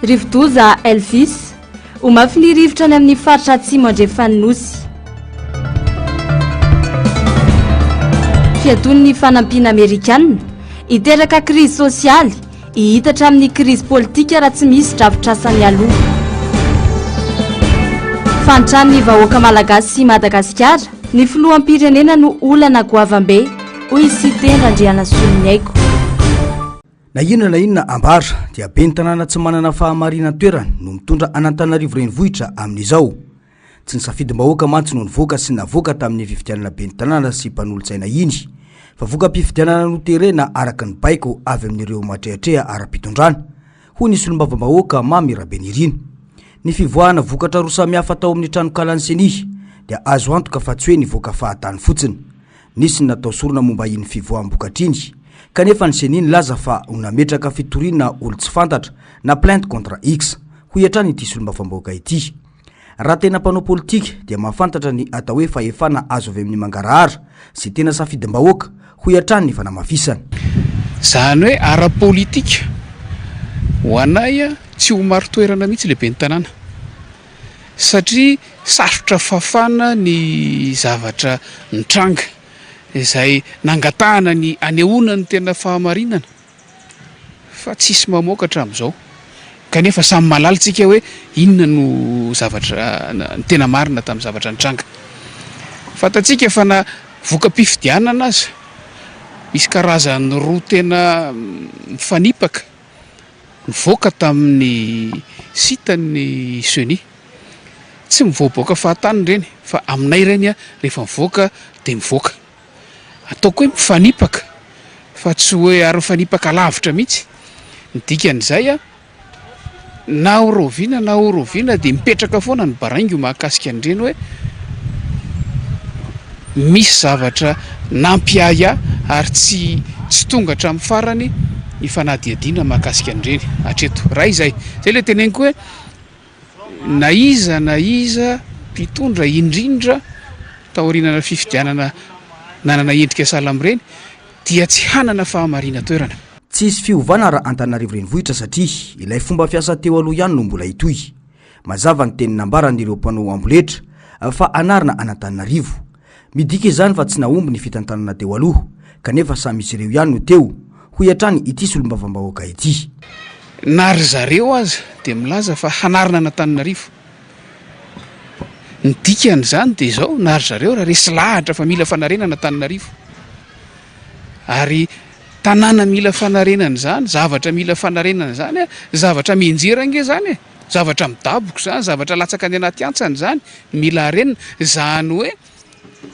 rivodoza Elvis ho mafy ny rivotra any amin'ny faritra atsimo andrefanosy. Fiaton'ny fanampiana amerikanina hiteraka krizy sosialy hihitatra amin'ny krizy politika raha tsy misy drafitrasany aloha. Fantrany vahoaka malagasy sy Madagasikara ny filoham-pirenena no olana goavam-be hoy Sitendra Andriana Solonyaiko. Na inona ambara dia ben'ny tanàna tsy manana fahamarina toerana no mitondra Antananarivo renivohitra amin'izao. Tsy nisafidim-bahoaka mantsy no nivoaka sy navoaka tamin'ny fifidianana ben'ny tanàna sy mpanolo-tsaina iny, fa voka-pifidianana noterena araka ny baiko avy amin'ireo matrehitreha ara-pitondrana, hoy ny solombavam-bahoaka Mamy Rabenirina. Ny fivoahana vokatra roa samihafa tao amin'ny tranokalan'ny Seny dia azo antoka fa tsy hoe nivoaka fahatany fotsiny. Nisy ny natao sorona momba iny fivoaham-bokatriny, kanefa ny Seny laza fa nametraka fitoriana olo tsy fantatra na plainte contre X, hoy hatrany ity solombavam-bahoaka ity. Raha tena mpanao politika dia mahafantatra ny atao hoe fahefana azo avy amin'ny mangarahara sy tena safidim-bahoaka, hoy hatrany ny fanamafisana. Zany hoe ara-politika ho anay tsy ho maro toerana mihitsy lehibe ny tanàna, satria sarotra fafana ny zavatra nitranga izay nangatahana ny anehoana ny tena fahamarinana, fa tsisy mamokatra amin'izao. Kanefa samy malalitsika hoe inona no zavatra ny tena marina tamin'ny zavatra nitranga. Fantatsika fa na voka-pifidianana aza misy karazany roa tena mifanipaka nivoaka tamin'ny sitan'ny Seny. Tsy mivoaboaka fahatany reny, fa aminay reny rehefa mivoaka dia mivoaka. Ataoko hoe mifanipaka fa tsy hoe ary mifanipaka lavitra mihitsy. Ny dikan'izay na oroviana dia mipetraka foana ny baraingo mahakasika an'ireny hoe misy zavatra nampiaya ary tsy tonga hatramin'ny farany ny fanadihadiana mahakasika an'ireny hatreto. Raha izay le teneniko hoe na iza mpitondra indrindra taorinana fifidianana nanana endrika salamreny dia tsy hanana fahamarina toerana. Tsisy fiovana raha Antananarivo renivohitra satria ilay fomba fiasa teo aloha ihany no mbola hitohy. Mazava ny teny nambaran'ireo mpanao amboletra fa anarina Antananarivo. Midika izany fa tsy naomby ny fitantanana teo aloha, kanefa samy misy ireo ihany no teo, hoy hatrany ity solombavam-bahoaka ity. Nary zareo aza dia milaza fa hanarina Antananarivo. Ny dikan'izany dia izao, nary zareo raha resy lahatra fa mila fanarenana Antananarivo. Ary tanàna mila fanarenana zany, zavatra mila fanarenana zany, zavatra mienjerange zany, zavatra midaboka zany, zavatra latsaka any anaty antsany zany, mila arenina. Zany hoe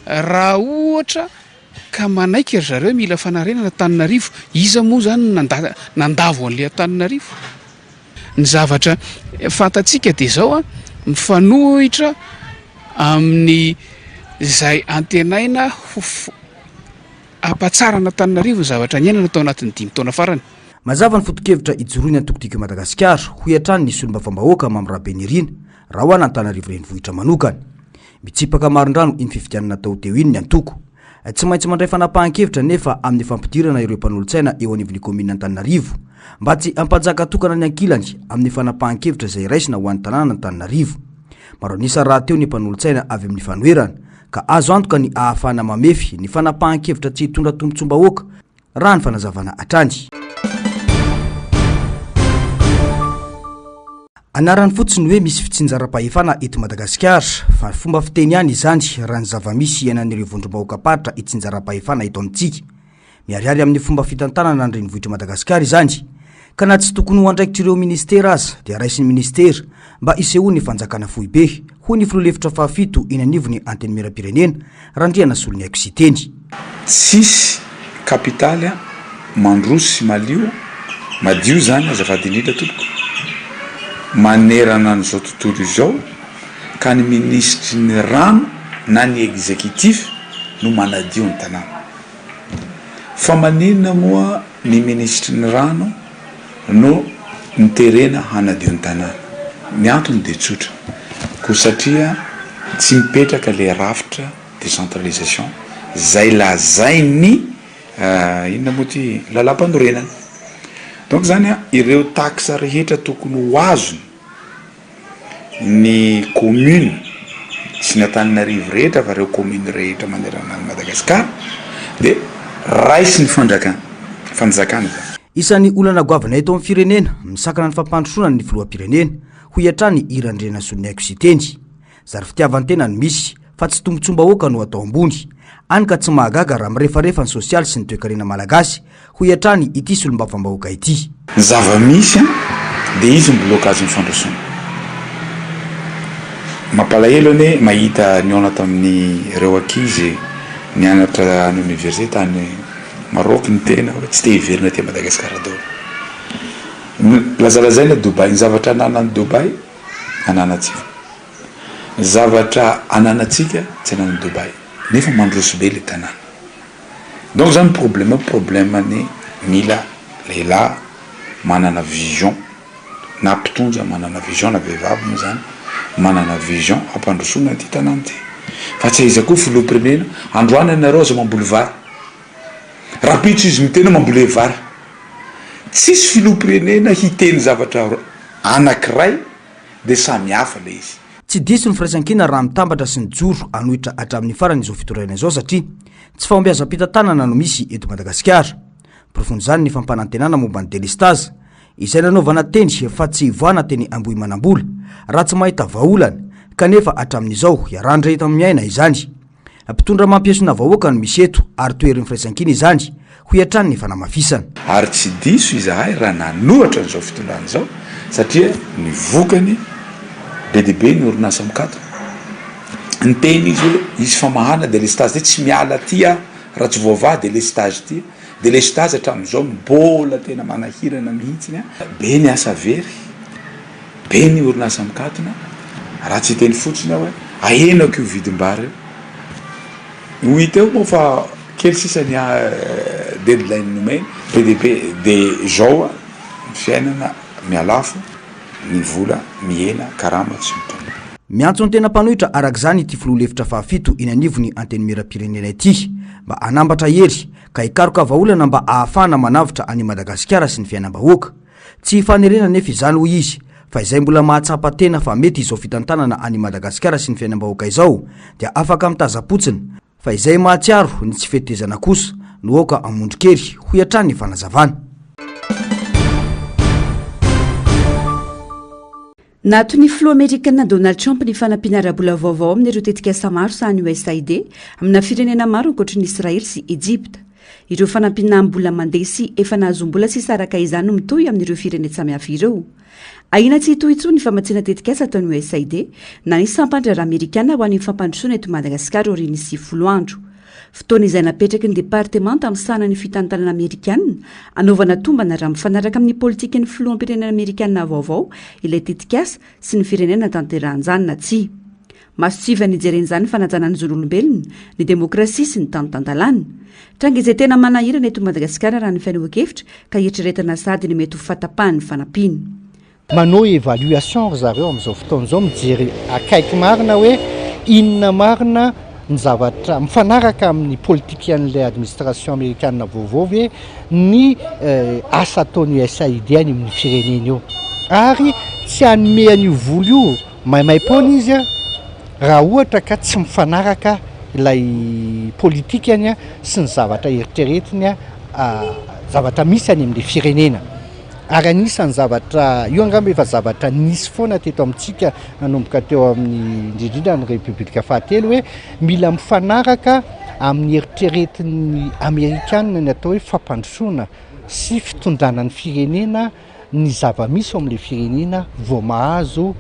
raha ohatra ka manaiky ry zareo mila fanarenana Antananarivo, iza moa zany nandavo an'ilay Antananarivo? Ny zavatra fantatsika dia izao mifanohitra amin'ny izay antenaina ampatsarana Antananarivo zavatra niainana tao anatin'ny 5 taona farany. Mazava ny foto-kevitra ijoroany antokotiko Madagasikara, hoy hatrany ny solombavam-bahoaka Mamy Rabenirina raha ho Antananarivo renivohitra manokana. Mitsipaka maron-drano iny fifidianana tao teo iny ny antoko. Tsy maintsy mandray fanapahan-kevitra nefa amin'ny fampidirana ireo mpanolo-tsaina eo anivon'ny komina Antananarivo mba tsy ampanjaka tokana ny ankilany amin'ny fanapahan-kevitra izay raisina ho an'ny tanàna Antananarivo. Maro anisa raha teo ny mpanolo-tsaina avy amin'ny fanoerana ka azo antoka ny ahafahana mamefy ny fanapahan-kevitra tsy hitondra tombontsom-bahoaka raha ny fanazavana hatrany. Anarany fotsiny hoe misy fitsinjaram-pahefana eto Madagasikara, fa fomba fiteny ihany izany raha ny zava-misy ianan'ireo vondrom-bahoaka-paritra hitsinjaram-pahefana eto amintsika. Miharihary amin'ny fomba fitantanana ny renivohitra Madagasikara izany, ka na tsy tokony ho andraikitr'ireo ministera aza dia raisin'ny ministera mba isehoany ny fanjakana fohibe, hoy ny filoha-hevitra fahafito eny anivon'ny anteny miram-pirenena Randriana Solonyaiko sy teny. Tsisy kapitaly mandroso sy malio madio zany azafady indrindra tompoko manerana n'izao tontolo izao, ka ny ministry ny rano na ny exécutif no manadio ny tanàna. Fa maninona moa ny ministry ny rano no niterena hanadio ny tanàna? Ny antony dia tsotra, ko satria tsy mipetraka le rafitra décentralisation zay lazainy inona moa ty lalam-panorenana. donc zany a ireo taxe rehetra tokony ho azony ny commune sy ny Antananarivo rehetra fa reo commune rehetra manerana ny Madagasikara de raisy ny fanjakana isan'ny olana goavana eto amin'ny firenena misakana ny fampandrosoana ny filoham-pirenena ho iatrany irandrena Soniaiko sy teny zary fitiavany tena ny misy fa tsy tombontsom-bahoaka no atao ambony any ka tsy mahagaga raha mirefarefa ny sosialy sy ny toe-karena malagasy ho iatrany ity solombavam-bahoaka ity ny zava-misy de izy blocage ny fandrosoana mampalahelo ane mahita niona tamin'ny reo ankizy nianatra any université tany Maroc ny tena tsy te hiverina te Madagasikara daholo lazalazaina Dubai ny zavatra ananany Dubai ananatsika zavatra ananatsika tsy ananany Dubai nefa mandroso be le tanàna donc zany problème ny mila lehilahy manana vision na mpitonja manana vision na vehivavy moa zany manana vision ampandrosoana ty tanàna ty fa tsy iza koa filoham-pirenena androany anareo aza mamboly vary rapitso izy mitena mamboly vary tsisy filoham-pirenena hiteny zavatra anankiray de samy hafa le izy tsy diso ny firaisan-kina raha mitambatra sy ny joro anohitra hatramin'ny farany izao fitoraina izao satria tsy fahombiazam-pitantanana no misy eto Madagasikara profony zany ny fampanantenana momba ny délestage izay nanaovana teny fa tsy ivoana teny ambohy manambola raha tsy mahita vaolany kanefa hatramin'izao iarandra eto amin'ny aina izany mpitondra mampiasona vahoaka no misy eto ary toerin'ny firaisan-kina izany ho iatrany ny fanamafisana ary tsy diso izahay raha nanohatra n'izao fitondrana zao satria ny vokany be dehibe ny orinasa mikatona ny teny izy hoe izy famahana délestage ty tsy miala tya raha tsy voava délestage ty délestage hatramin'izao mbola tena manahirana mihitsiny be ny asa very be ny orinasa mikatona raha tsy teny fotsiny hoe ahenako io vidim-bary ho hita eo moa fa kely sisany deadline nomeny be dehibe de zao fiainana mialafo ny vola miena karama tsy mitona miantso ny tena mpanohitra arak'izany ity filoha-lefitra fahafito iny anivony anteny miram-pirenena ity mba anambatra hery ka hikaroka vaolana mba ahafahana manavitra any Madagasikara sy ny fiainam-bahoaka tsy fanerena nefa izany ho izy fa izay mbola mahatsapa tena fa mety izao fitantanana any Madagasikara sy ny fiainam-bahoaka izao dia afaka mitazapotsiny fa izay mahatsiaro ny tsy fetezana kosa no aoka amondrikery ho iatrany ny fanazavana natony filoha amerikana Donald Trump ny fanampiana rabola vaovao amin'ireo tetikasa maro sahany USAID amina firenena maro ankoatra ny Israely sy Egypta. Ireo fanampiana mbola mandeha sy efa nahazom-bola sy saraka izany no mitohy amin'ireo firenena samihafa ireo. Aina tsy hitohy intsony ny famatsiana tetikasa ataon'ny USAID na ny sampandra amerikana ho an'ny fampandrosoana eto Madagasikara aoriany sy 10 andro. Fotoana izay napetraky ny departemanta amin'ny sanany fitantanana amerikanina anaovana tombana raha mifanaraka amin'ny politika ny filoham-pirenena amerikanina vaovao ilay tetikasa sy ny firenena tanterahan'izany na tsy. Masotsiva ny jeren'izany fanajana ny zon'olombelona, ny demokrasia sy ny tanotandalana. Tranga izay tena manahirana eto Madagasikara raha ny fiainoan-kevitra ka hieritrretana sady ny mety ho fatapahany fanampiana. Manao évaluation zareo amin'izao fotoana izao mijery akaiky marina hoe inona marina ny zavatra mifanaraka amin'ny politika an'ilay administration amerikanina vaovao hoe ny asa ataon'ny USAID any amin'ny firenena eo ary tsy hanome an'io vola io maimaimpona izy raha ohatra ka tsy mifanaraka ilay politikany sy ny zavatra eritreretiny zavatra misy any amin'ny firenena ary anisan'ny zavatra io angamba efa zavatra nisy foana teto amintsika nanomboka teo amin'ny indrindrindra ny Repoblika fahatelo hoe mila mifanaraka amin'ny eritreretin'ny Amerikanina ny atao hoe fampandrosoana sy fitondrana ny firenena ny zava-misy ao amin'ilay firenena vao mahazo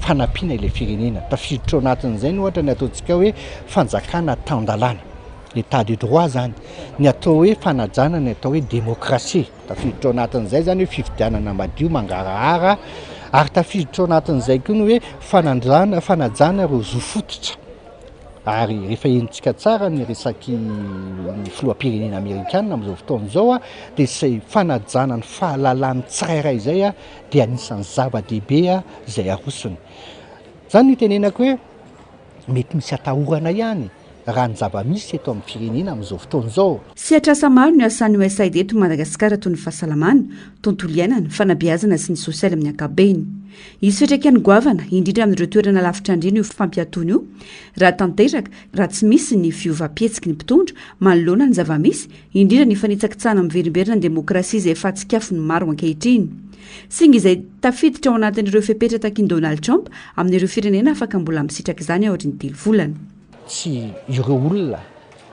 fanampiana ilay firenena. Tafiditra ao anatin'izay ny ohatra ny ataontsika hoe fanjakana tandalana. L'état de droit zany ny atao hoe fanajana ny atao hoe demokrasia tafiditra ao anatin'izay zany hoe fifidianana madio mangarahara ary tafiditra ao anatin'izay koa ny hoe fanajana ireo zo fototra ary rehefa enitsika tsara ny resaky ny filoham-pirenena amerikanina amin'izao fotoana izao dia izay fanajana ny fahalalany tsirairay izay dia anisan'ny zava-dehibe izay arosony. Zany ny tenenako hoe mety misy atahorana ihany raha ny zava-misy eto amin'ny firenena amin'izao fotoana izao. Sy atrasa maro ny asan'ny USAID eto Madagasikara toy ny fahasalamana, tontolo iainana, fanabeazana sy ny sosialy amin'ny ankabeny. Izy fiatraikany goavana indrindra amin'ireo toerana lavitra indrindra io fampiatoana io, raha tanteraka raha tsy misy ny fiovam-pietsiky ny mpitondra manoloana ny zava-misy, indrindra ny fanitsakitsahana miverimberina ny demokrasia izay efa tsikafo ny maro ankehitriny. Singa izay tafiditra ao anatin'ireo fepetra takin Donald Trump amin'ireo firenena afaka mbola misitraka izany ao ohatrin'ny 3 volana. Tsy ireo olona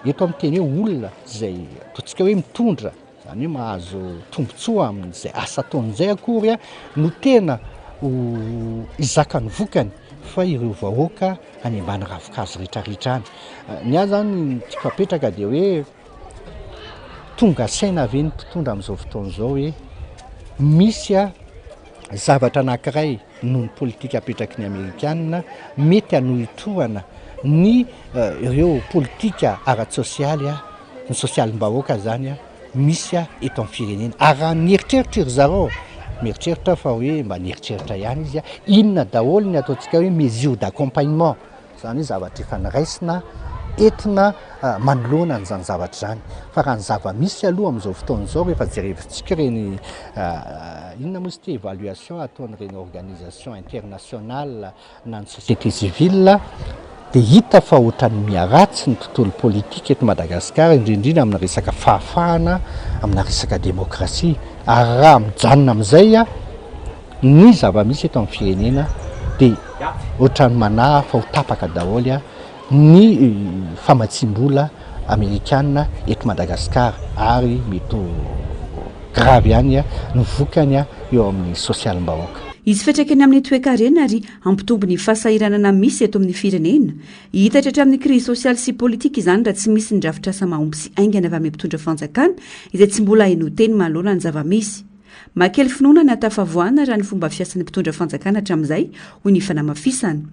eto amin'ny teny hoe olona izay ataontsika hoe mitondra, izany hoe mahazo tombotsoa amin'izay asa ataon'izay akory no tena izakany vokany fa ireo vahoaka any ambany ravikazo rehetrarehetrany. Ny ahy zany tiako apetraka dia hoe tonga saina ave ny mpitondra amin'izao fotoana izao hoe misy zavatra anankiray noho ny politika apetraky ny Amerikanina mety hanohitohana ny ireo politika ara-tsosialy ny sosialim-bahoaka zany misy eto amin'ny firenena. Ary raha nieritreritra ry zareo mieritreritra fa hoe mba nieritreritra ihany izy inona daholo ny ataontsika hoe mesure d'accompagnement, zany hoe zavatra efa niraisina entina manoloana n'izany zavatra zany. Fa raha ny zava-misy aloha amin'izao fotoana izao rehefa jerevintsika reny inona moa sy évaluation ataon'ireny organisation internationale na ny société civile dia hita fa ohatran'ny miaratsy ny tontolo politika eto Madagasikara indrindrindra amina resaka fahafahana, amina resaka demokrasia. Ary raha mijanona amin'izay ny zava-misy eto amin'ny firenena dia ohatran'ny manahy fa ho tapaka daholo ny famatsim-bola Amerikanina eto Madagasikara ary mety gravy ihany ny vokany eo amin'ny sosialim-bahoaka. Izy fiatraikany amin'ny toe-karena ary ampitombo ny fahasahiranana misy eto amin'ny firenena. Hitatra hatramin'ny krizy sosialy sy politika izany raha tsy misy ny drafitrasa mahomby sy aingana avy amin'ny mpitondra fanjakana izay tsy mbola haino teny manoloana ny zava-misy. Makely finoana ny hatafavoana raha ny fomba fiasan'ny mpitondra fanjakana hatramin'izay hoy ny fanamafisana.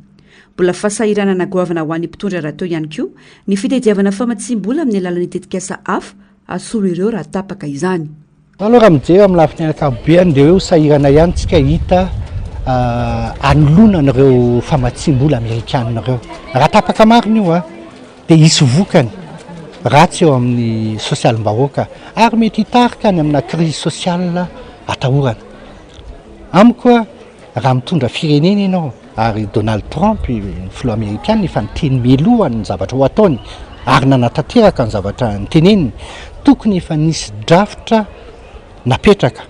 Mbola fahasahiranana goavana ho an'ny mpitondra raha teo ihany koa ny fitadiavana famatsim-bola amin'ny alalan'ny tetikasa hafa asolo ireo raha tapaka izany. Alors mijery amin'ny lafiny ankabobeny dia hoe sahirana ihany tsika hita anoloana an'ireo famatsim-bola Amerikanina ireo. Raha tapaka marina io dia hisy vokany ratsy eo amin'ny sosialim-bahoaka ary mety hitarika any amina krizy sosiale atahorana. Amiko raha mitondra firenena ianao ary Donald Trump ny filoha Amerikanina efa niteny melohany ny zavatra ho ataony ary nanatanteraka ny zavatra niteneniny, tokony efa nisy drafitra napetraka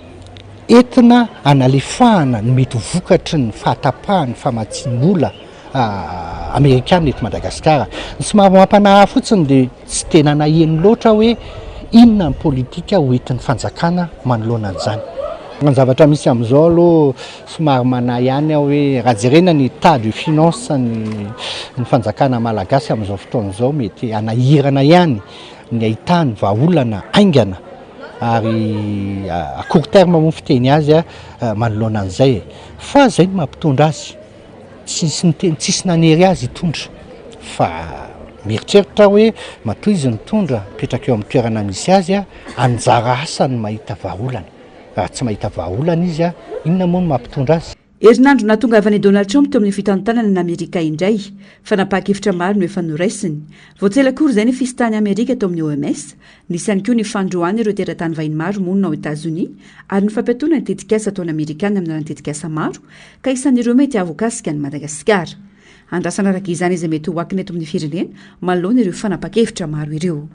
entina analefahana ny mety vokatry ny fahatapahany famatsim-bola Amerikanina eto Madagasikara. Ny somary mampanahy fotsiny dia tsy tena naheno loatra hoe inona ny politika hoentin'ny fanjakana manoloana an'izany. Ny zavatra misy amin'izao aloha somary manahy ihany hoe raha jerena ny état de finance ny fanjakana malagasy amin'izao fotoana izao mety anahirana ihany ny ahitany vahaolana aingana ary à court terme moa fiteny azy manoloana an'izay. Fa zay ny mampitondra azy tsisy nanery azy hitondra fa mieritreritra hoe matoa izy nitondra mipetraka eo amin'ny toerana misy azy anjara asany mahita vahaolana. Raha tsy mahita vahaolana izy inona moa no mampitondra azy. Herinandro natonga avy any Donald Trump teo amin'ny fitantanana ny Amerika indray fa napaka-hevitra maro no efa noraisiny. Voatsela akory izay ny fisitahany Amerika teo amin'ny OMS, nisy ihany koa ny fandroany ireo teratany vahiny maro monina ao Etazonia ary ny fampiatoana ny tetikasa ataony Amerikana amin'ny alalan'ny tetikasa maro ka isan'ireo mety avokasika ny Madagasikara. Andrasana araka izany izay mety ho akiny eto amin'ny firenena manoloana ireo fanapaka-hevitra maro ireo.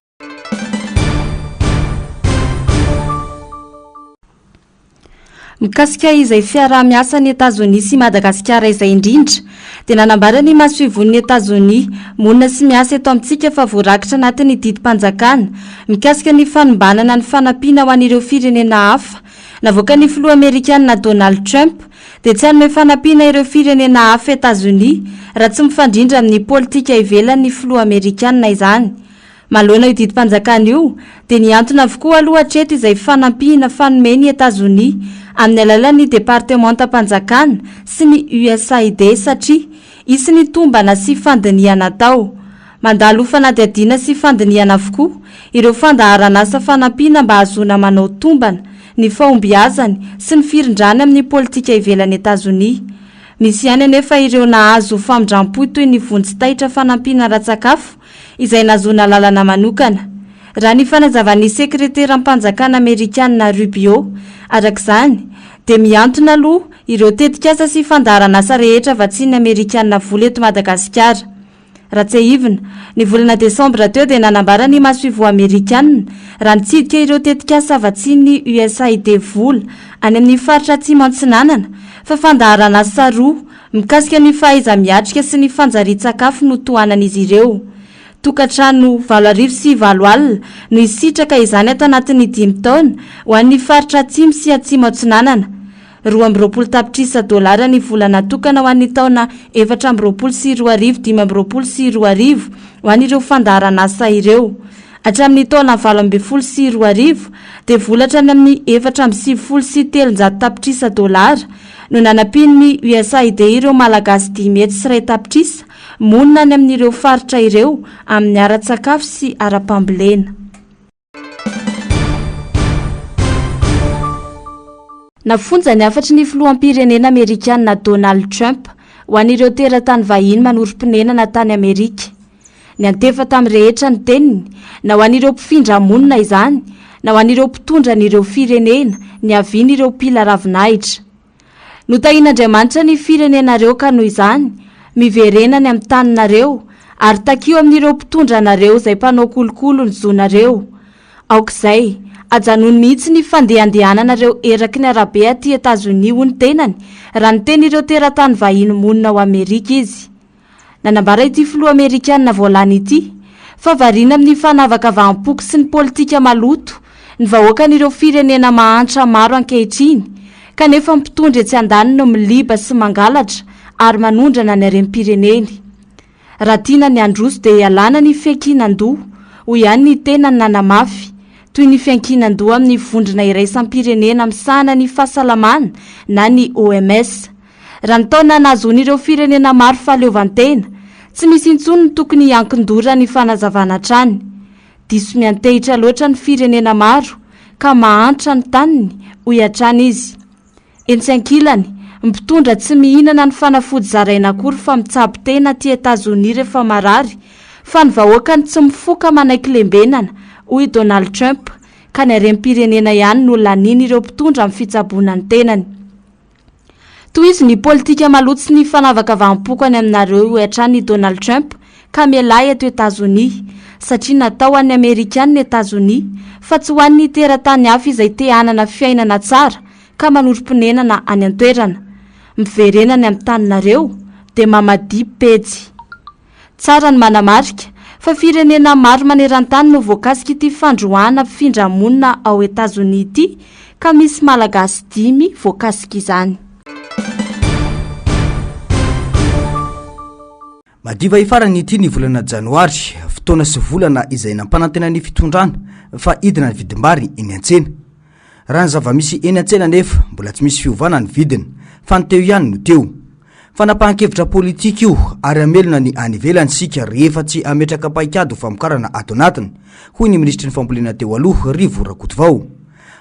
Mikasika izay fiaraha-miasa ny Etazonia sy Madagasikara izay indrindra dia nanambara ny masoivon'ny Etazonia monina sy miasa eto amintsika fa voarakitra anatin'ny didim-panjakana mikasika ny fanombanana ny fanampiana ho an'ireo firenena hafa. Navoaka ny filoha Amerikanina Donald Trump dia tsy hanome fanampiana ireo firenena hafa Etazonia raha tsy mifandrindra amin'ny politika ivelan'ny filoha Amerikanina izany. Malohana io didim-panjakana io dia niantona avokoa aloha hatreto izay fanampiana fanomeny Etazonia amin'ny alalan'ny departementam-panjakana sy ny USAID satria isy ny tombana sy fandiniana tao. Mandalo fanadihadiana sy fandiniana avokoa ireo fandaharana asa fanampiana mba hahazoana manao tombana ny fahombiazany sy ny firindrany amin'ny politika ivelan'ny Etazonia. Misy ihany anefa ireo nahazo famindram-poy toy ny vonjy taitra fanampiana ra-tsakafo izay nazona lalana manokana. Raha ny fanazavan'ny sekretera ampanjakana Amerikana Rubio, arak'izany dia miantona aloha ireo tetikasa sy fandaharana asa rehetra vatsiny Amerikana vola eto Madagasikara. Raha tsy hivina, ny volana Desambra teo dia nanambara ny masoivo Amerikana raha nitsidika ireo tetikasa vatsiny USAID vola any amin'ny faritra atsimo antsinanana fa fandaharana asa roa mikasika ny fahaiza miatrika sy ny fanjarian-tsakafo no tohanan'izy ireo. Tokantrano 7 alina no isitraka izany ato anatin'ny 5 taona ho an'ny faritra atsimo sy atsimo antsinanana. 220 tapitrisa dolara ny vola natokana ho an'ny taona 420 sy 2025 sy 2020 ho an'ireo fandaharana asa ireo. Hatramin'ny taona 20 sy 2020 dia volatra amin'ny 470 sy 300 tapitrisa dolara no nanapin'ny USAID ireo malagasy 10 sy 1 tapitrisa monina any amin'ireo faritra ireo amin'ny ara-tsakafo sy ara-pambolena. Nafonja ny afatry ny filoham-pirenena Amerikana Donald Trump ho an'ireo teratany vahiny manorim-ponenana tany Amerika. Ny antefa tamin'ny rehetra ny teniny, na ho an'ireo mpifindra monina izany, na ho an'ireo mpitondra n'ireo firenena, ny avian'ireo mpila ravinahitra. Notahian'Andriamanitra ny firenenareo ka noho izany, miverenany amin'ny taninareo, ary takio amin'ireo mpitondra nareo izay mpanao kolokolo ny zonareo. Aok'izay, ajanony mihitsy ny fandehandehananareo eraky ny arabe aty Etazonia ho ny tenany, raha ny teny ireo teratany vahiny monina ao Amerika izy. Nanambara ity filoha Amerikana voalany ity, fa variana amin'ny fanavaka vahampoky sy ny politika maloto, ny vahoakan'ireo firenena mahantra maro ankehitriny, kanefa mpitondra etsy andaniny no miliba sy mangalatra ary manondrana ny harem-pireneny. Raha tiana ny androso dia ialana ny fiankinan-doha, ho ihany ny tena ny nanamafy, toy ny fiankinan-doha amin'ny vondrona iraisam-pirenena misahana ny fahasalamana na ny OMS. Raha ny taona nahazoan'ireo firenena maro fahaleovantena, tsy misy intsony ny tokony hiankindora ny fanazavana trany. Diso miantehitra loatra ny firenena maro, ka mahantra ny taniny ho hiatrany izy. Etsy ankilany, mpitondra tsy mihinana ny fanafody zaraina akory fa mitsabo tena ty Etazonia rehefa marary, fa ny vahoakany tsy mifoka manaiky lembenana, hoy Donald Trump, ka ny harem-pirenena ihany no laniny ireo mpitondra amin'ny fitsaboana ny tenany. Toy izy ny politika maloto sy ny fanavaka vahampoko any aminareo ho hiatrany Donald Trump, ka mialay eto Etazonia, satria natao an'ny Amerikana ny Etazonia, fa tsy ho an'ny teratany hafa izay te hanana fiainana tsara, ka manorim-ponenana any an-toerana. Miverenany amin'ny taninareo dia mamadi pejy. Tsara ny manamarika fa firenena maro maneran-tany no voakasika ity fandroana findramonina ao Etazonia ity, ka misy malagasy 5 voakasika izany. Madiva ifarany ity ny volana Janoary, fotoana sy volana izay nampanantena ny fitondrana fa idina ny vidim-bary eny an-tsena. Raha ny zava-misy eny an-tsena nefa mbola tsy misy fiovana ny vidiny, fa ny teo ihany no teo. Fanapahan-kevitra politika io ary amelona ny any ivelany sika rehefa tsy ametraka paikady ho famokarana ato anatiny, hoy ny ministry ny fambolena teo aloha Rivo Rakotovao.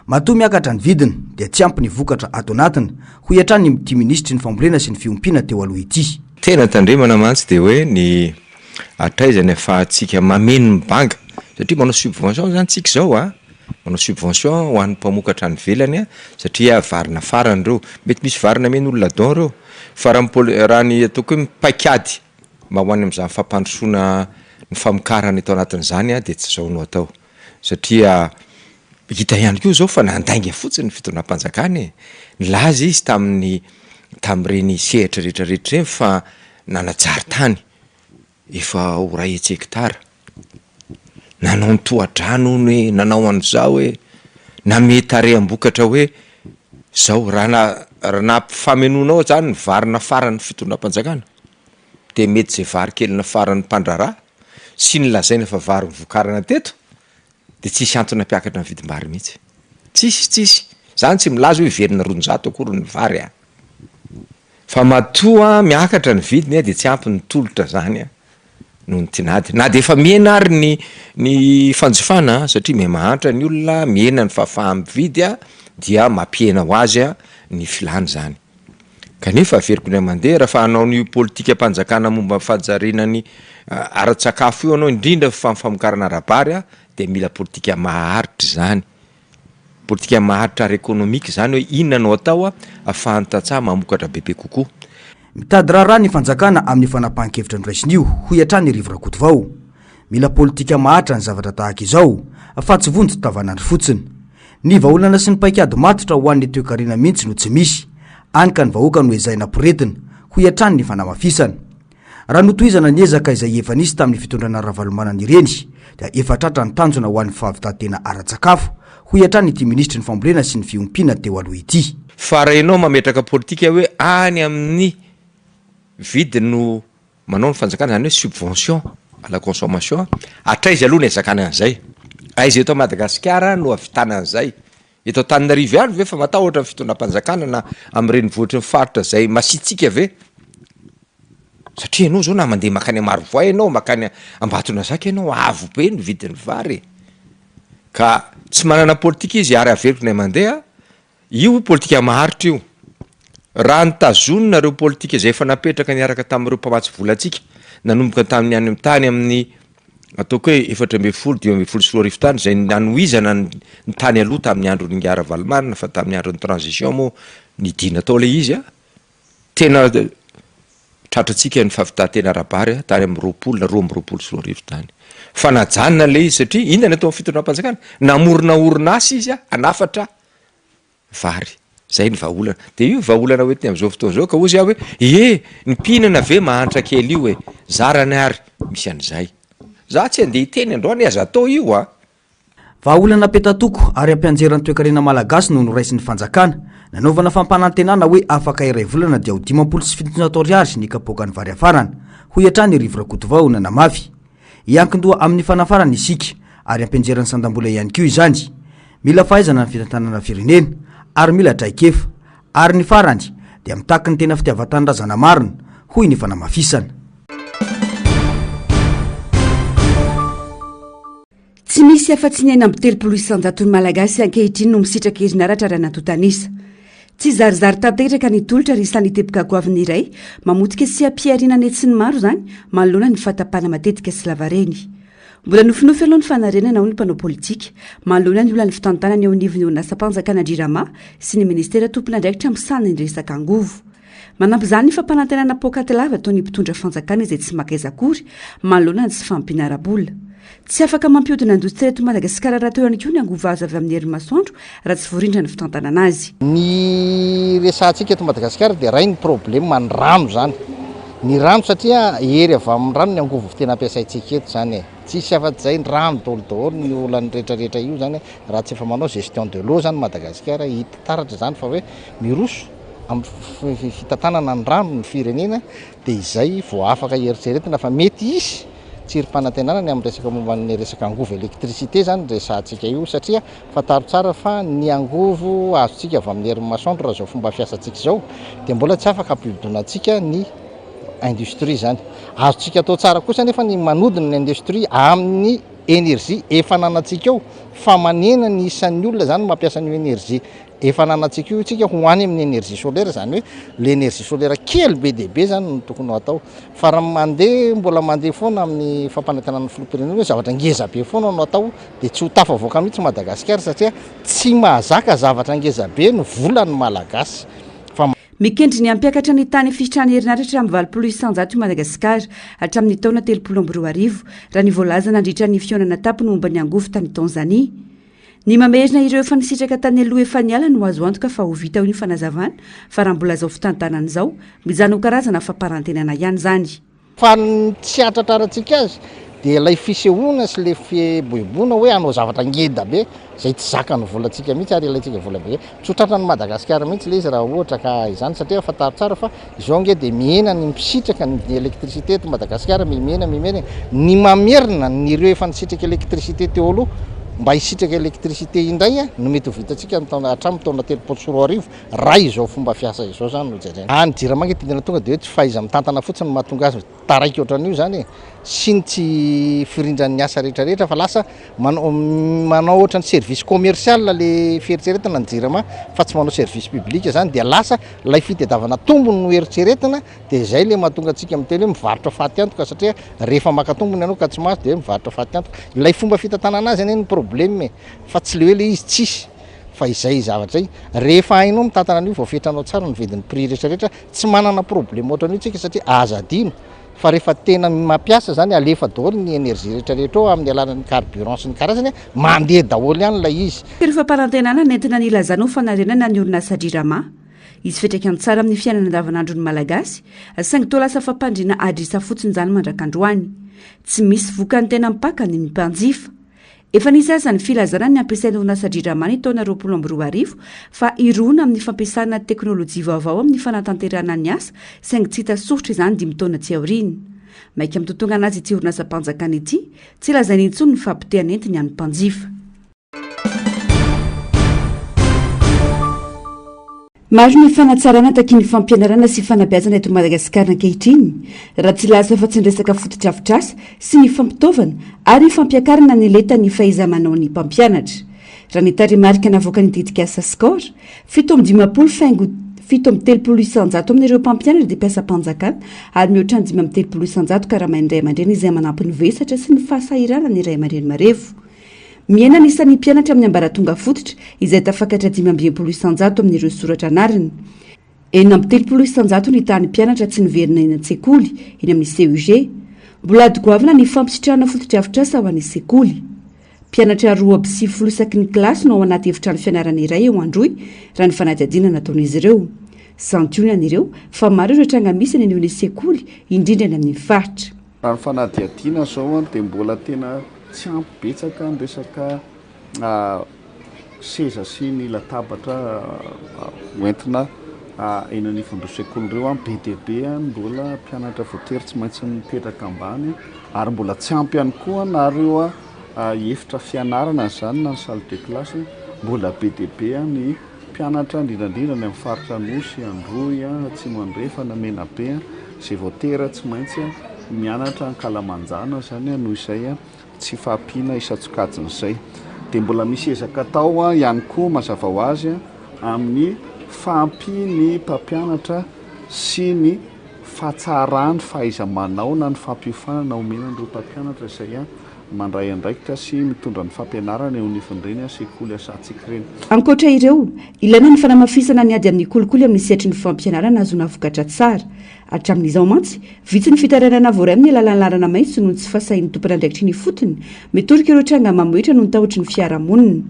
Matoa miakatra ny vidiny dia tsy ampy ny vokatra ato anatiny, ho hiatrany ity ministry ny fambolena sy ny fiompiana teo aloha ity. Tena tandremana mantsy dia hoe ny atraizany afahantsika mameno ny banga, satria manao subvention zany tsika zao manao subvention ho an'ny mpamokatra ny velany satria varina farany reo, mety misy varina men'olona don reo, fa raha ny ataoko hoe mipaikady mba ho any amin'izany fampandrosoana ny famokarana eto anatin'izany dia tsy zao no atao, satria hita ihany koa zao fa nandainga fotsiny ny fitondram-panjakany, nilaza izy tamin'ireny sehatra rehetrarehetra fa nanatsara tany efa ho 2 hektara, nanao ny tohadrano hoe nanao an'izao hoe nametare-ambokatra hoe zao raha nampifamenonao zany ny varina farany fitondram-panjakana dia mety zay vary kelina farany mpandrarà sy ny lazaina fa vary mivokarana teto dia tsisy antony ampiakatra ny vidim-bary mihitsy, tsisy zany tsy milaza hoe verina 400 akory ny vary fa matoa miakatra ny vidiny dia tsy ampy ny tolotra zany noho ny tinady, na dia efa miena ary ny fanjifana satria mahantra ny olona miena ny fahafaha mividy dia mampiena ho azy ny filany zany. kanefa averiko ny mandeha raha fa anao ny politika mpanjakana momba fahajarenany ara-tsakafo io anao indrindra famokarana arabary a de mila politika maharitra zany, politika maharitra ara-ekônomika zany hoe inona no atao a ahafahantatsaha mamokatra bebe kokoa. Mitady raharaha ny fanjakana amin'ny fanapahan-kevitra nyraisin'io ho iatrany rivorakoto vao. Mila politika maharitra ny zavatra tahaka izao fa tsy vonjy tavanandry fotsiny. Ny vahaolana sy ny paikady matotra ho an'ny toe-karena mihitsy no tsy misy, anyka ny vahoaka no ezaina poretina ho iatrany ny fanamafisana. Raha notohizana ny ezaka izay efa nisy tamin'ny fitondrana ravalomanana ireny dia efa tratra ny tanjona ho an'ny fahavitantena ara-tsakafo ho iatrany ity ministry ny fambolena sy ny fiompiana teo aloha ity. Fa raha ianao mametraka politika hoe any amin'ny vidy no manao ny fanjakana zany hoe subvention à la consommation, atraizy aloha ny ezakana an'izay. Aizy eto Madagasikara no avitana an'izay. Eto Antananarivo ihany ve fa matahotra fitondram-panjakana na amin'ireny vohitry ny faritra zay masitsika ve? Satria ianao zao na mandeha makany Marovoay ianao, makany Ambatonazaka ianao, avo be ny vidin'ny vary. Ka tsy manana politika izy ary averiko ny mandeha, io politika maharitra io. Raha nitazonina reo politika izay efa napetraka niaraka tamin'ireo mpamatsy volantsika, nanomboka tamin'ny any amin'ny tany amin'ny ataoko hoe 420-2024 tany zay nanohizana ny tany aloha tamin'ny andro ny Ngara Valmarina fa tamin'ny andro ny transition moa nidina tao le izy a. Tena tratratsika ny fahavitantena arabary tany amin'ny 20-20 tany. Fa najanona le izy satria inona atao amin'ny fitondram-panjakana? Namorona orinasa izy a anafatra vary. Zay ny vahaolana. De io vahaolana hoe ty am'izao fotoana zao ka ozy hoe ny mpihinana ve mahantra kely io zarany ary misy an'izay. Za tsy andeha hiteny androany aza atao io a. Vahaolana petatoko ary ampianjeran'ny toe-karena malagasy no noraisin'ny fanjakana, nanaovana fampanantenana hoe afaka iray volana dia ho 570 ariary ny kapoakany vary afarana ho iatrany rivorakoto vao na namafy. Iankin-doha amin'ny fanafarana isika ary ampianjeran'ny sandam-bola ihany koa izany. Mila fahaizana ny fitantanana firenena ary mila traikefa ary ny farany dia mitaky ny tena fitiavatany razana marina hoy ny fanamafisana. Tsy misy afa-tsy ny aina amby 300 malagasy ankehitriny no misitraka herinaratra raha natotanisa. Tsy zarizary tanteraka ny tolotra ry sany teboka goaviny iray mamotika sy ampiarina ny etsiny maro zany manoloana ny fatapana matetika sy lavareny. Mbola nofinofy aloha ny fanarenana ho ny mpanao politika manoloana ny olana fitantanany eo anivony orinasa-mpanjakana Ndrarama sy ny ministera tompona andraikitra amin'ny ny resaka angovo. Manampy izany ny fampanantenana pokaty lava ataon'ny mpitondra fanjakana izay tsy maka-aiza-kory manoloana ny tsy fampinara-bola. Tsy afaka mampiodina indostria eto Madagasikara raha teo ihany koa ny angovo azo avy amin'ny hery masoandro raha tsy voarindra ny fitantanana azy. Ny resantsika eto Madagasikara dia ray ny problema ny rano zany. Ny rano satria hery avy amin'ny rano ny angovo tena ampiasaintsika eto zany. Tsisy afa-tsy ny rano daholo ny olany rehetrarehetra io zany raha tsy efa manao gestion de l'eau zany Madagasikara hita taratra zany fa hoe miroso amin'ny fitantanana ny rano ny firenena dia izay vao afaka heritreretina fa mety isy tsirim-panantenana ny amin'ny resaka momba ny resaka angovo elektricité zany resantsika io satria fataro tsara fa ny angovo azontsika avy amin'ny herin'ny masoandro raha zao fomba fiasantsika izao dia mbola tsy afaka ampiodonantsika ny industrie zany. Azontsika atao tsara kosa nefa ny manodina ny industrie amin'ny énergie efa nanantsika eo fa manena ny isan'ny olona zany mampiasa ny énergie efa nanantsika io tsika ho any amin'ny énergie solaire zany hoe l'énergie solaire kely be dia be zany no tokony atao fa raha mandeha mbola mandeha foana amin'ny fampanantenana filoham-pirenena hoe zavatra ngeza be foana no atao dia tsy ho tafavoaka mihitsy Madagasikara satria tsy mahazaka zavatra ngeza be no volany malagasy. Mikendry ny ampiakatra ny tany fisitrahany herinaratra amin'ny 900 Madagasikara hatramin'ny taona 2024 raha ny voalaza nandritra ny fionana tampony momba ny angovo tany Tanzania. Ny mamerina ireo efa nisitraka tany aloha efa niala no azo antoka fa ho vita ho ny fanazavana fa raha mbola zao fitantanana izao mijano ho karazana famparantenana ihany zany. Fa tsy atratrarantsika azy dia ilay fisehoana sy le fiboiboina hoe anao zavatra ngeda be zay tsy zakany volantsika mihitsy ary ilayntsika vola be tsotratra ny Madagasikara mihitsy le izy raha ohatra ka izany satria fataro tsara fa izao nge dia mihena ny misitraka ny électricité eto Madagasikara mimena ny mamerina ny ireo efa nisitraka électricité teo aloha mba hisitraka électricité indray no mety ho vitantsika hatramin'ny taona 3 raha izao fomba fiasa izao zany no jerena any jirama tena tonga de hoe tsy fahaiza mitantana fotsiny mahatonga azy taraiky ohatran'io zany sy ny tsy firindran'ny asa rehetrarehetra fa lasa manao ohatran'ny service commercial le fieritseretina ny jirama fa tsy manao service public zany dia lasa lay fitadiavana tombony no eritseretina dia zay le mahatonga antsika miteny hoe mivarotra faty antoka satria rehefa maka tombony ianao ka tsy mahazo dia mivarotra faty antoka ilay fomba fitantanana azy anie ny problème fa tsy le hoe le izy tsisy fa izay zavatra zay rehefa hainao mitantana an'io voafetranao tsara ny vidin'ny prix rehetrarehetra tsy manana problème ohatran'io tsika satria azadino fa rehefa tena mampiasa zany alefa daholo ny énergie rehetrarehetra ao amin'ny alalan'ny carburant sy ny karazany mandeha daholo ihany lay izy rehefa parantenana nentina nilazanao fanarenana ny olona sadirama izy fetraikany tsara amin'ny fiainana andavanandro ny malagasy saingy toa lasa fampandriana adrisa fotsiny zany mandrakandroany tsy misy vokany tena mipaka ny mimpanjifa efa nisy aza ny filazana ny ampiasaina onasadrirama ny taona 2024 fa irona amin'ny fampiasana teknôlôjia vaovao amin'ny fanatanterana ny asa saingy tsy hita soritra izany 5 taona tsy aoriny maika amin'ny totonga anazy ity orinasa-panjakana ity tsy lazainy intsony ny fampitehanentiny any mpanjifa maro ny fanatsarana taky ny fampianarana sy fanabeazana eto Madagasikara ankehitriny raha tsy lasa fa tsy nresaka fotodrafitrasa sy ny fampitaovana ary fampiakarana ny leta ny fahaiza-manao ny mpampianatra raha ny tarimarika navoaka ny didika asa skor 7.3 amin'ireo mpampianatra dia mpiasa-panjakana ary mihoatra ny 5.3 karamain'ny ray aman-dreny izay manampy ny vesatra sy ny fahasahirana ny ray aman-dreny marefo miaina nisan'ny mpianatra amin'ny ambaratonga fototra izay tafakatra 5.3 amin'ireo soratra anariny 3.3 ny tany mpianatra tsy niverina eny an-tsekoly eny amin'ny CEG mbola adogoavina ny fampitsitrahana fotodrafitrasa ho an'ny sekoly mpianatra 2 isaky ny kilasy no ao anaty efitrano fianarana iray eo androy raha ny fanadihadiana nataon'izy ireo santionany ireo fa maro ireo tranga misy eny an'io ny sekoly indrindra any amin'ny faritra raha ny fanadihadiana zao dia mbola tena tsy ampibetsaka ny resaka seza sy ny latabatra hoentina eny anivondro sekoly ireo be dia be mbola mpianatra voatery tsy maintsy mipetraka ambany ary mbola tsy ampy ihany koa nareo efitra fianarana zany na ny salle de classe mbola be dia be ny mpianatra indrindrandrindra ny amin'ny faritra Anosy, Androy, Tsimandrefana, Menabe izay voatery tsy maintsy mianatra Ankalamanjana zany noho izay tsy fahampiana isatsokajin'izay dia mbola misy ezaka atao ihany koa mazava ho azy amin'ny fahampiany mpampianatra sy ny fahatsarany fahaiza-manao na ny fampiofanana omenan'ireo mpampianatra izay mandray andraikitra sy mitondra ny fampianarana eo anivon'ireny sekoly asantsika ireny ankoatra ireo ilaina ny fanamafisana ny ady amin'ny kolikoly amin'ny sehatry ny fampianarana azona vokatra tsara hatramin'izao mantsy vitsy ny fitaranana voaray amin'ny alalan'ny lalana maitso noho tsy fasahin'ny tompona andraikitry ny fotony mitorika ireo tranga mamoetra no nitahotry ny fiarahamonina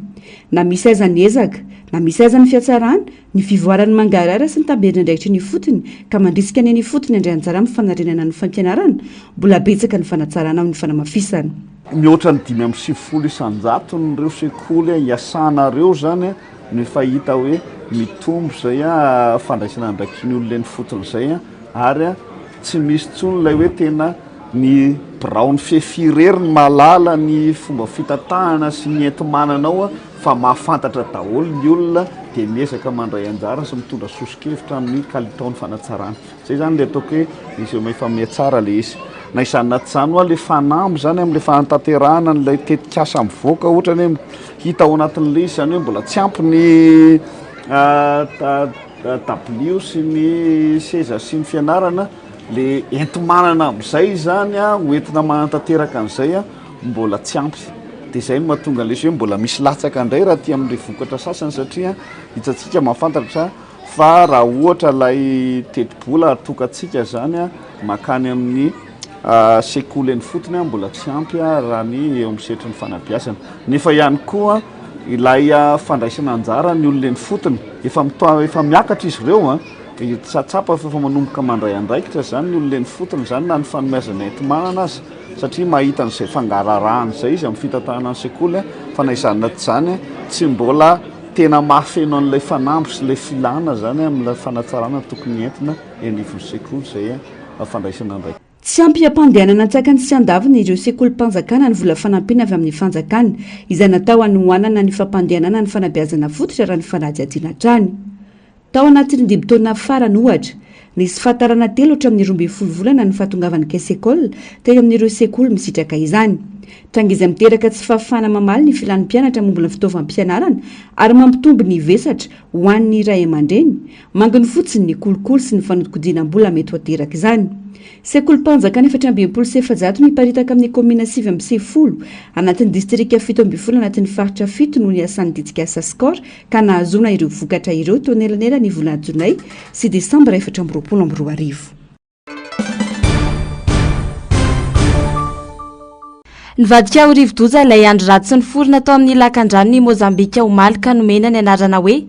na misy aiza ny ezaka na misy aiza ny fiatsarana ny fivoarany mangarara sy ny taberina andraikitry ny fotony ka mandrisika ny fotony andray anjara amin'ny fanarenana ny fampianarana mbola betsaka ny fanatsarana amin'ny fanamafisana mihoatra ny 5.7 isanjato nyreo sekoly iasanareo zany ny fahita hoe mitombo zay fandraisana andraikitry ny olona ny fotony zay ary tsy misy tsony ilay hoe tena ny birao ny fefirery ny malala ny fomba fitatahana sy ny enti-mananao fa mahafantatra daholo ny olona dia miezaka mandray anjara sy mitondra sosikevitra amin'ny kalitaon'ny fanatsarana zay zany le ataoko hoe izy efa mihatsara le izy na izanaty zany hoe le fanambo zany amin'le fanatanterahana n'ilay tetikasa mivoaka ohatra ny hoe hita ao anatin'le izy zany hoe mbola tsy ampy ny tablio sy ny seza sy ny fianarana le enti-manana amin'izay zany hoentina manantanteraka an'izay mbola tsy ampy dia izay no mahatonga an'le izy hoe mbola misy latsaka indray raha ty amin'le vokatra sasany satria hitatsika mahafantatra fa raha ohatra lay tetibola atokantsika zany makany amin'ny sekoly ny fotony mbola tsy ampy raha ny eo amin'ny sehatry ny fanabeazana nefa ihany koa ilay fandraisana anjara ny olona ny fotony efa miakatra izy ireo tsatsapa fa manomboka mandray andraikitra zany ny olona ny fotony zany na ny fanomezana enti-manana azy satria mahita n'izay fangararahany izay izy amin'ny fitatahana ny sekoly fa na izanaty zany tsy mbola tena mahafeno an'ilay fanambo sy ilay filana zany amin'ilay fanatsarana tokony entina anivon'ny sekoly izay fandraisana andraikitra tsy ampy ampandehanana tsakany sy andavina ireo sekolim-panjakana ny vola fanampina avy amin'ny fanjakana izay natao hanohanana ny fampandehanana ny fanabeazana fototra raha ny fanady adiana trany. Tao anatin'ny dibotona farany ohatra nisy fahatarana telo ohatra amin'ny 12 volana ny fahatongavan'ny kaisekola teo amin'ireo sekoly misitraka izany. Trangiza miteraka tsy fahafana mamaly ny filan'ny mpianatra mombona fitaovam-pianarana ary mampitombo ny vesatra ho an'ny ray aman-dreny, manginy fotsiny ny kolikoly sy ny fanodikodiana-mbola mety ho ateraka izany. Sekolim-panjakana 720 miparitaka amin'ny komina 7 anatin'ny distrika 7 anatin'ny faritra 7 noho ny asan'ny ditsika Saskor ka nahazoana ireo vokatra ireo teo anelanela ny volana Jonay sy Desambra 2022. Nivadika ho rivo-doza ilay andro ratsy ny forona tao amin'ny lakan-dranony Mozambika ho malika nomena ny anarana hoe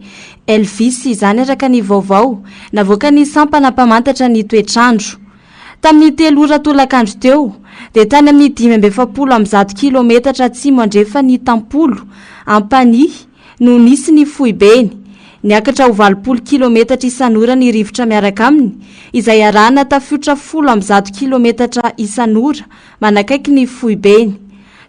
Elvis izany araka ny vaovao navoaka ny sampana mpamantatra ny toetrandro. Tamin'ny 3 ora tolakandro teo dia tany amin'ny 570 kilometatra atsimo andrefa ny Tampolo Ampani no nisy ny fohibeny. Niakatra ho 20 kilometatra isan'ora ny rivotra miaraka aminy izay arahana tafiotra 10 kilometatra isan'ora manakaiky ny fohibeny.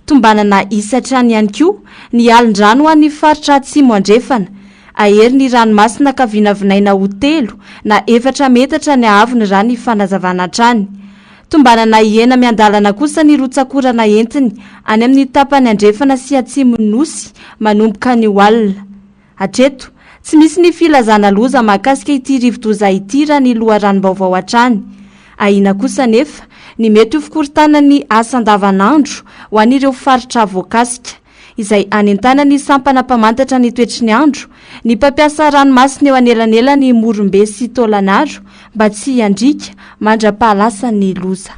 Tombanana isatrany ihany koa ny alin-drano ho an'ny faritra atsimo andrefana. Ahery ny ranomasina ka vinavinaina ho 3 na 4 metatra ny ahavony raha ny fanazavana trany. Tombanana ihena miandalana kosa ny rotsakorana entiny any amin'ny tapany andrefana sy atsimony nosy manomboka ny Walina. Hatreto tsy misy ny filazana loza mahakasika ity rivo-doza ity raha ny loharanom-baovao hatrany. Ahina kosa nefa ny mety ho fikoritana ny asa andavanandro ho an'ireo faritra voakasika izay anentana ny sampana mpamantatra ny toetry ny andro ny mpampiasa ranomasina eo anelanela ny Morombe sy Tolanaro mba tsy handrika mandra-pahalasa ny loza.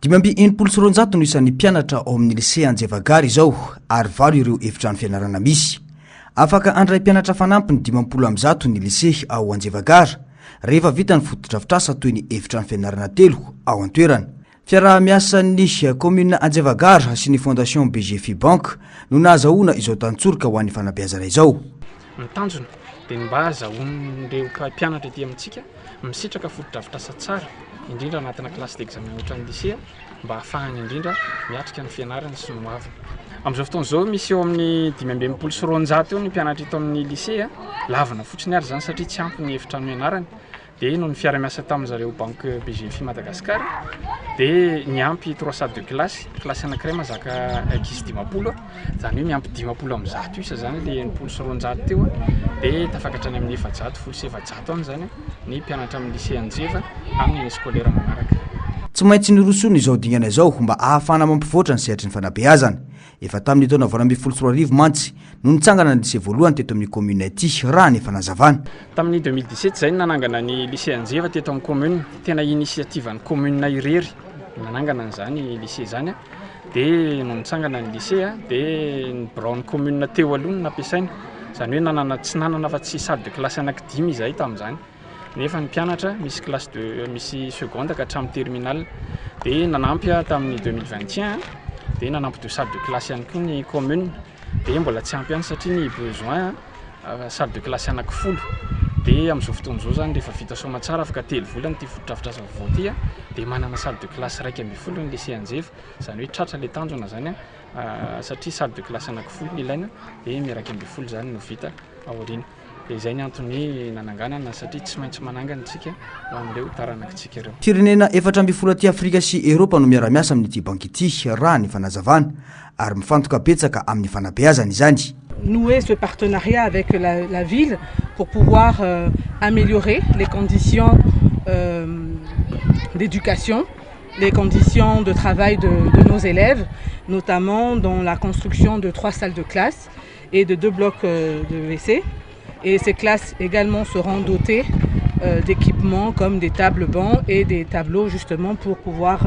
Dimamby 120 no isan'ny mpianatra ao amin'ny lycée Anjevagary izao ary 8 ireo efitrano fianarana misy. Afaka andray mpianatra fanampiny 50 ny lycée ao Anjevagary rehefa vita ny fotodrafitrasa toy ny efitrano fianarana 3 ao an-toerana. Fiaraha-miasa ny commune Anjevagary sy ny fondation BGF Bank no nahazahoana izao tantsoroka ho an'ny fanabeazana izao. Ny tanjona dia mba azahoan'ireo mpianatra ety amintsika misitraka fotodrafitrasa tsara indrindra anatina classe d'examen ohatran'ny lycée mba ahafahany indrindra miatrika ny fianarana sy ny hoaviny. Amin'izao fotoana izao misy eo amin'ny 590 eo ny mpianatra eto amin'ny lycée lavana fotsiny ary zany satria tsy ampy ny efitrano ianarany. Dia noho ny fiara-miasa tamin'izareo banque BGF Madagasikara dia niampy 3 salles de classe anankiray mazaka ankizy 50 zany hoe miampy 50 amin'ny 100 isa zany le 190 teo dia tafakatra any amin'ny 700 amin'izany ny mpianatra amin'ny lycée Anjeva amin'ny année scolaire manaraka. Tsy maintsy nirosony izao dingana izao mba ahafana mampivoatra ny sehatry ny fanabeazana. Efa tamin'ny taona 2013 mantsy no nitsangana ny lycée voalohany teto amin'ny commune ity raha ny fanazavana. Tamin'ny 2017 zay nanangana ny lycée Anjeva teto amin'ny commune, tena initiative ny commune irery nanangana an'izany lycée zany dia no nitsangana ny lycée dia ny brown commune teo aloha no nampiasaina zany hoe tsy nanana fa tsy salle de classe anaky 10 izay tamin'izany. Nefa ny mpianatra misy classe misy seconde ka hatramin'ny terminal dia nanampy tamin'ny 2021 dia nanampy 2 salle de classe ihany koa ny commune dia mbola tsy ampy ihany satria ny besoin salle de classe anaky 10 dia amin'izao fotoana izao zany rehefa vita soma tsara afaka 3 volana ity fotodrafitrasa vaovao ity dia manana salle de classe 1.2 ny lycée Anjeva zany hoe tratra le tanjona zany satria salle de classe anaky 10 ilaina dia 1.2 zany no vita aoriana. Dia izay ny antony nananganana satria tsy maintsy manangana tsika ho amin'ireo taranakitsika ireo. Firenena 4 aty Afrika sy Eropa no miara-miasa amin'ity banky ity raha ny fanazavana ary mifantoka betsaka amin'ny fanabeazana izany. Nouer ce partenariat avec la ville pour pouvoir améliorer les conditions d'éducation, les conditions de travail de nos élèves, notamment dans la construction de 3 salles de classe et de 2 blocs de WC. Et ces classes également seront dotées d'équipements comme des tables bancs et des tableaux justement pour pouvoir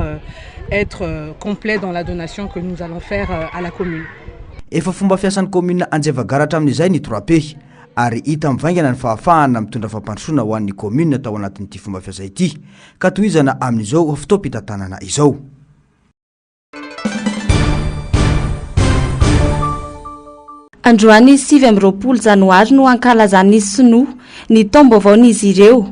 être complets dans la donation que nous allons faire à la commune. Efa fomba fiasan'ny commune Anjevagary hatramin'izay ny troapé ary hita mivaingana ny fahafahana mitondra fampandrosoana ho an'ny commune tao anatin'ity fomba fiasa ity ka tohizana amin'izao fitaom-pitantanana izao. Androany 7 janoary no ankalazan'ny Sinoa ny taom-baovaon'izy ireo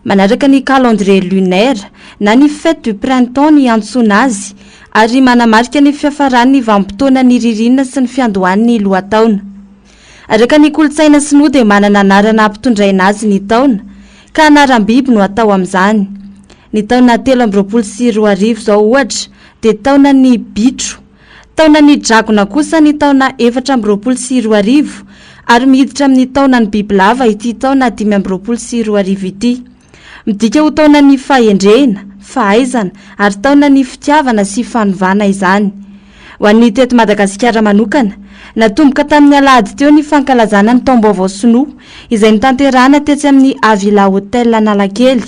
manaraka ny calendrier lunaire na ny fête du printemps ny antsoina azy ary manamarika ny fiafaran'ny vanim-potoana ny ririnina sy ny fiandohan'ny lohataona. Araka ny kolotsaina sinoa dia manana anarana ampitondraina azy ny taona ka anaram-biby no atao amin'izany. Ny taona 324 zao ohatra dia taona ny bitro, taona ny dragona kosa ny taona 424 ary miditra amin'ny taona ny bibilava ity taona 524 ity. Midika ho taona ny fahendrena, fahaizana ary taona ny fitiavana sy fanovana izany. Ho an'ny teto Madagasikara manokana, natomboka tamin'ny alahady teo ny fankalazana ny taom-baovao sinoa izay nitanterahana tetsy amin'ny Avila Hotel Analakely.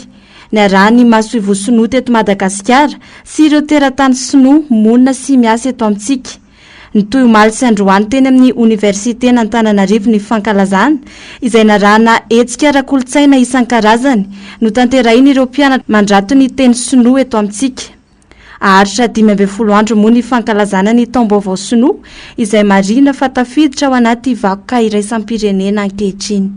Niarahany masoivo sinoa teto Madagasikara sy ireo teratany sinoa monina sy miasa eto amintsika. Nitoy omaly sy androany teny amin'ny Université n'Antananarivo ny fankalazana izay narahana hetsika ara-kolotsaina isan-karazany no tanterahiny ireo mpianatra mandrato ny teny sinoa eto amintsika. Aharitra 12 andro moa ny fankalazana ny taom-baovao sinoa izay marina fa tafiditra ao anaty vakoka iraisam-pirenena ankehitriny.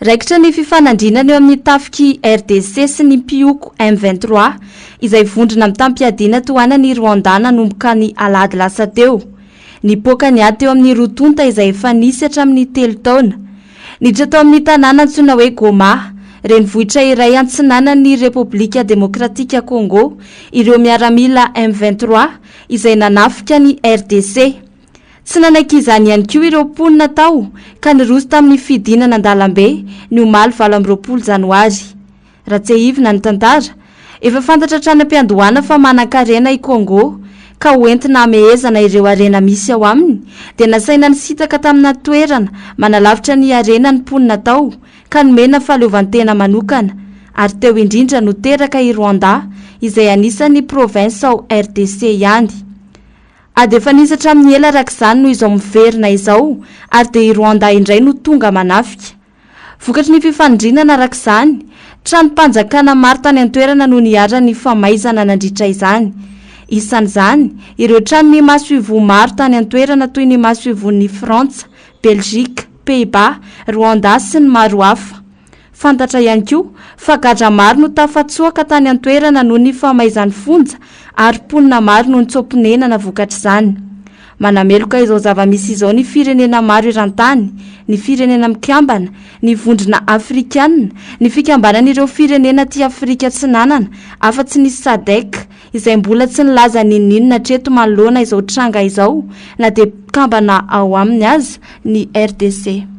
Raikitra ny fifanandrinana eo amin'ny tafiky RDC sy ny mpioko M23 izay vondrona amin'ny tampiadiana tohanan'ny Rwanda nanomboka ny alahady lasa teo. Nipoaka ny ady teo amin'ny rotonta izay efa nisy hatramin'ny 3 taona. Niditra tao amin'ny tanàna antsoina hoe Goma, renivohitra iray antsinanan'ny Repoblika Demokratika Congo, ireo miaramila M23 izay nanafika ny RDC. Tsy nanaiky izany ihany koa ireo mponina tao ka niroso tamin'ny fidinana an-dalambe ny omaly 20 janoary. Ratsehivina ny tantara, efa fantatra hatrany am-piandohana fa manan-karena i Congo ka hoentina amehezana ireo arena misy ao aminy dia nasaina nisitaka tamina toerana manalavitra ny arena ny mponina tao ka nomena fahaleovantena manokana ary teo indrindra no teraka i Rwanda izay anisan'ny province ao RDC ihany. Ady efa nisatra amin'ny ela arak'izany no izao miverina izao ary dia i Rwanda indray no tonga manafika. Vokatry ny fifanindrinana arak'izany, trano-mpanjakana maro tany an-toerana no niara-ny famaizana nandritra izany. Isan'izany, ireo tranony masoivo maro tany an-toerana toy ny masoivon'ny Frantsa, Belgique, Pays-Bas, Rwanda sy ny maro hafa. Fantatra ihany koa fa gadra maro no tafatsoaka tany an-toerana noho ny famaizan'ny fonja ary mponina maro no nitsomponenana vokatr'izany. Manameloka izao zava-misy izao ny firenena maro eran-tany, ny firenena mikambana, ny vondrona Afrikanina, ny fikambanan'ireo firenena ty Afrika Atsinanana, afa-tsy ny SADC izay mbola tsy nilaza ninona treto manoloana izao tranga izao na dia kambana ao aminy azy ny RDC.